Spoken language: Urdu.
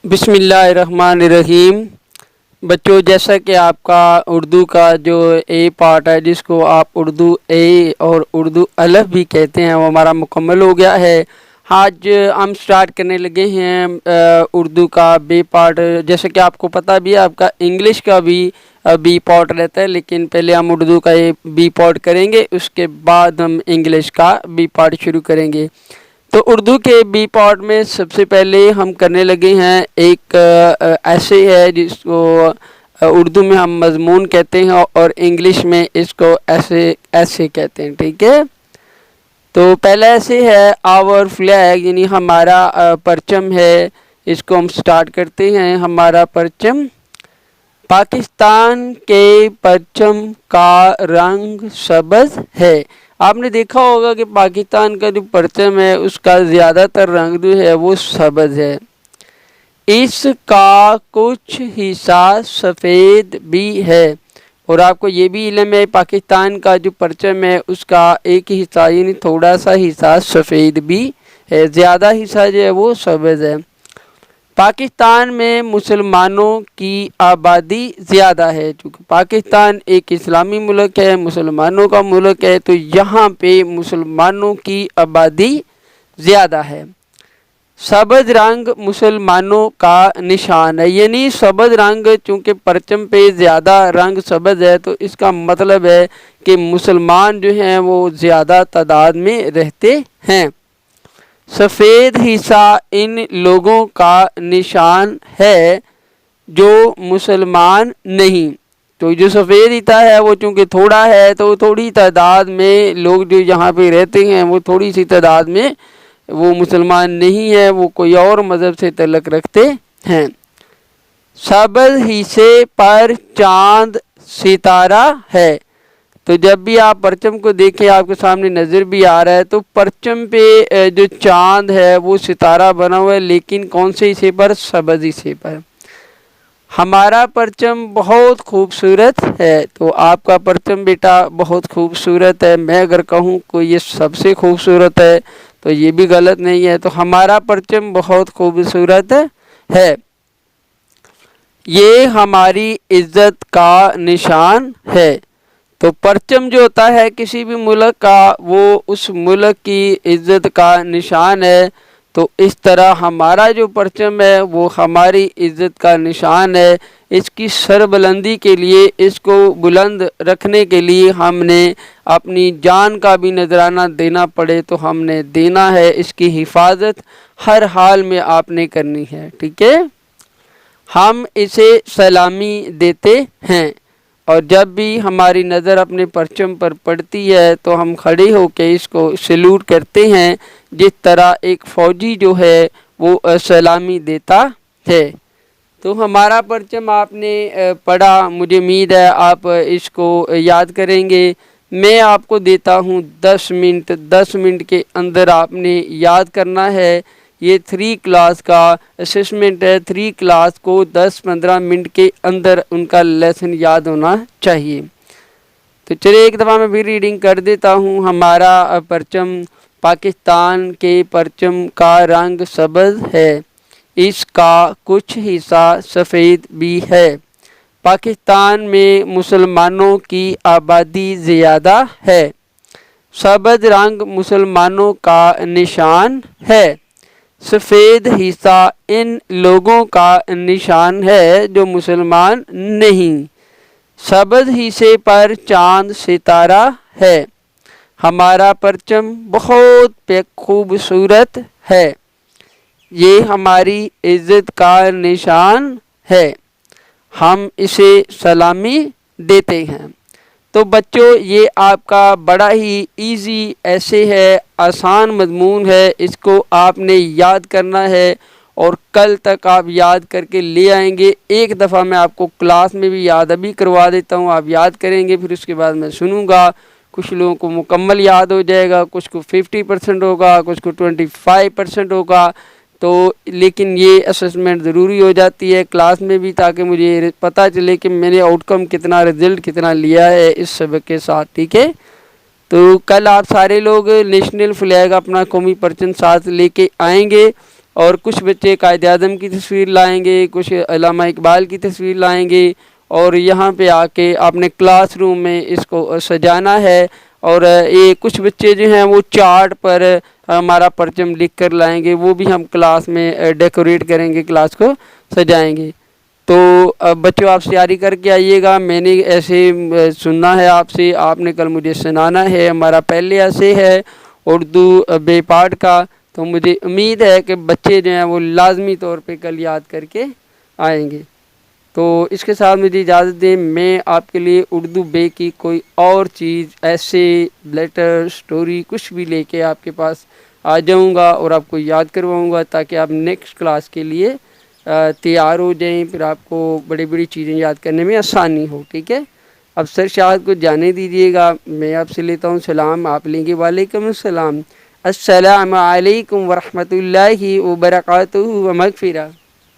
بسم اللہ الرحمن الرحیم۔ بچوں، جیسا کہ آپ کا اردو کا جو اے پارٹ ہے، جس کو آپ اردو اے اور اردو الف بھی کہتے ہیں، وہ ہمارا مکمل ہو گیا ہے۔ آج ہم سٹارٹ کرنے لگے ہیں اردو کا بی پارٹ۔ جیسے کہ آپ کو پتہ بھی ہے، آپ کا انگلش کا بھی بی پارٹ رہتا ہے، لیکن پہلے ہم اردو کا بی پارٹ کریں گے، اس کے بعد ہم انگلش کا بی پارٹ شروع کریں گے۔ تو اردو کے بی پارٹ میں سب سے پہلے ہم کرنے لگے ہیں ایک ایسے ہے جس کو اردو میں ہم مضمون کہتے ہیں اور انگلش میں اس کو ایسے کہتے ہیں، ٹھیک ہے۔ تو پہلا ایسے ہے آور فلیگ، یعنی ہمارا پرچم ہے، اس کو ہم سٹارٹ کرتے ہیں۔ ہمارا پرچم، پاکستان کے پرچم کا رنگ سبز ہے۔ آپ نے دیکھا ہوگا کہ پاکستان کا جو پرچم ہے اس کا زیادہ تر رنگ جو ہے وہ سبز ہے۔ اس کا کچھ حصہ سفید بھی ہے، اور آپ کو یہ بھی علم ہے پاکستان کا جو پرچم ہے اس کا ایک حصہ یعنی تھوڑا سا حصہ سفید بھی ہے، زیادہ حصہ جو ہے وہ سبز ہے۔ پاکستان میں مسلمانوں کی آبادی زیادہ ہے، چونکہ پاکستان ایک اسلامی ملک ہے، مسلمانوں کا ملک ہے، تو یہاں پہ مسلمانوں کی آبادی زیادہ ہے۔ سبز رنگ مسلمانوں کا نشان ہے، یعنی سبز رنگ چونکہ پرچم پہ زیادہ رنگ سبز ہے، تو اس کا مطلب ہے کہ مسلمان جو ہیں وہ زیادہ تعداد میں رہتے ہیں۔ سفید حصہ ان لوگوں کا نشان ہے جو مسلمان نہیں۔ تو جو سفید حصہ ہے وہ چونکہ تھوڑا ہے، تو تھوڑی تعداد میں لوگ جو یہاں پہ رہتے ہیں وہ تھوڑی سی تعداد میں وہ مسلمان نہیں ہے، وہ کوئی اور مذہب سے تعلق رکھتے ہیں۔ سبز حصے پر چاند ستارہ ہے۔ تو جب بھی آپ پرچم کو دیکھیں، آپ کے سامنے نظر بھی آ رہا ہے، تو پرچم پہ جو چاند ہے وہ ستارہ بنا ہوا ہے، لیکن کون سے حصے پر؟ سبز حصے پر۔ ہمارا پرچم بہت خوبصورت ہے۔ تو آپ کا پرچم بیٹا بہت خوبصورت ہے۔ میں اگر کہوں کہ یہ سب سے خوبصورت ہے تو یہ بھی غلط نہیں ہے۔ تو ہمارا پرچم بہت خوبصورت ہے، یہ ہماری عزت کا نشان ہے۔ تو پرچم جو ہوتا ہے کسی بھی ملک کا، وہ اس ملک کی عزت کا نشان ہے۔ تو اس طرح ہمارا جو پرچم ہے وہ ہماری عزت کا نشان ہے۔ اس کی سربلندی کے لیے، اس کو بلند رکھنے کے لیے ہم نے اپنی جان کا بھی نذرانہ دینا پڑے تو ہم نے دینا ہے۔ اس کی حفاظت ہر حال میں آپ نے کرنی ہے، ٹھیک ہے۔ ہم اسے سلامی دیتے ہیں، اور جب بھی ہماری نظر اپنے پرچم پر پڑتی ہے تو ہم کھڑے ہو کے اس کو سیلوٹ کرتے ہیں، جس طرح ایک فوجی جو ہے وہ سلامی دیتا ہے۔ تو ہمارا پرچم آپ نے پڑھا، مجھے امید ہے آپ اس کو یاد کریں گے۔ میں آپ کو دیتا ہوں 10 منٹ، 10 منٹ کے اندر آپ نے یاد کرنا ہے۔ یہ 3 کلاس کا اسسمنٹ ہے، 3 کلاس کو 10-15 منٹ کے اندر ان کا لیسن یاد ہونا چاہیے۔ تو چلیے ایک دفعہ میں بھی ریڈنگ کر دیتا ہوں۔ ہمارا پرچم، پاکستان کے پرچم کا رنگ سبز ہے، اس کا کچھ حصہ سفید بھی ہے۔ پاکستان میں مسلمانوں کی آبادی زیادہ ہے۔ سبز رنگ مسلمانوں کا نشان ہے۔ سفید حصہ ان لوگوں کا نشان ہے جو مسلمان نہیں۔ سبز حصے پر چاند ستارہ ہے۔ ہمارا پرچم بہت خوبصورت ہے، یہ ہماری عزت کا نشان ہے، ہم اسے سلامی دیتے ہیں۔ تو بچوں، یہ آپ کا بڑا ہی ایزی ایسے ہے، آسان مضمون ہے، اس کو آپ نے یاد کرنا ہے اور کل تک آپ یاد کر کے لے آئیں گے۔ ایک دفعہ میں آپ کو کلاس میں بھی یاد ابھی کروا دیتا ہوں، آپ یاد کریں گے، پھر اس کے بعد میں سنوں گا۔ کچھ لوگوں کو مکمل یاد ہو جائے گا، کچھ کو 50% ہوگا، کچھ کو 25% ہوگا۔ تو لیکن یہ اسسمنٹ ضروری ہو جاتی ہے کلاس میں بھی، تاکہ مجھے پتہ چلے کہ میں نے آؤٹ کم کتنا، رزلٹ کتنا لیا ہے اس سبق کے ساتھ، ٹھیک ہے۔ تو کل آپ سارے لوگ نیشنل فلیگ، اپنا قومی پرچم ساتھ لے کے آئیں گے، اور کچھ بچے قائد اعظم کی تصویر لائیں گے، کچھ علامہ اقبال کی تصویر لائیں گے، اور یہاں پہ آ کے اپنے کلاس روم میں اس کو سجانا ہے۔ اور یہ کچھ بچے جو ہیں وہ چارٹ پر ہمارا پرچم لکھ کر لائیں گے، وہ بھی ہم کلاس میں ڈیکوریٹ کریں گے، کلاس کو سجائیں گے۔ تو بچوں آپ تیاری کر کے آئیے گا، میں نے ایسے سننا ہے آپ سے، آپ نے کل مجھے سنانا ہے۔ ہمارا پہلے ایسے ہے اردو بے پارٹ کا، تو مجھے امید ہے کہ بچے جو ہیں وہ لازمی طور پہ کل یاد کر کے آئیں گے۔ تو اس کے ساتھ مجھے اجازت دیں، میں آپ کے لیے اردو بے کی کوئی اور چیز ایسے لیٹر سٹوری کچھ بھی لے کے آپ کے پاس آ جاؤں گا اور آپ کو یاد کرواؤں گا، تاکہ آپ نیکسٹ کلاس کے لیے تیار ہو جائیں، پھر آپ کو بڑی بڑی چیزیں یاد کرنے میں آسانی ہو، ٹھیک ہے۔ اب سر شاہد کو جانے دیجیے گا، میں آپ سے لیتا ہوں سلام، آپ لیں گے وعلیکم السلام۔ السلام علیکم ورحمۃ اللہ وبرکاتہ و مغفرہ۔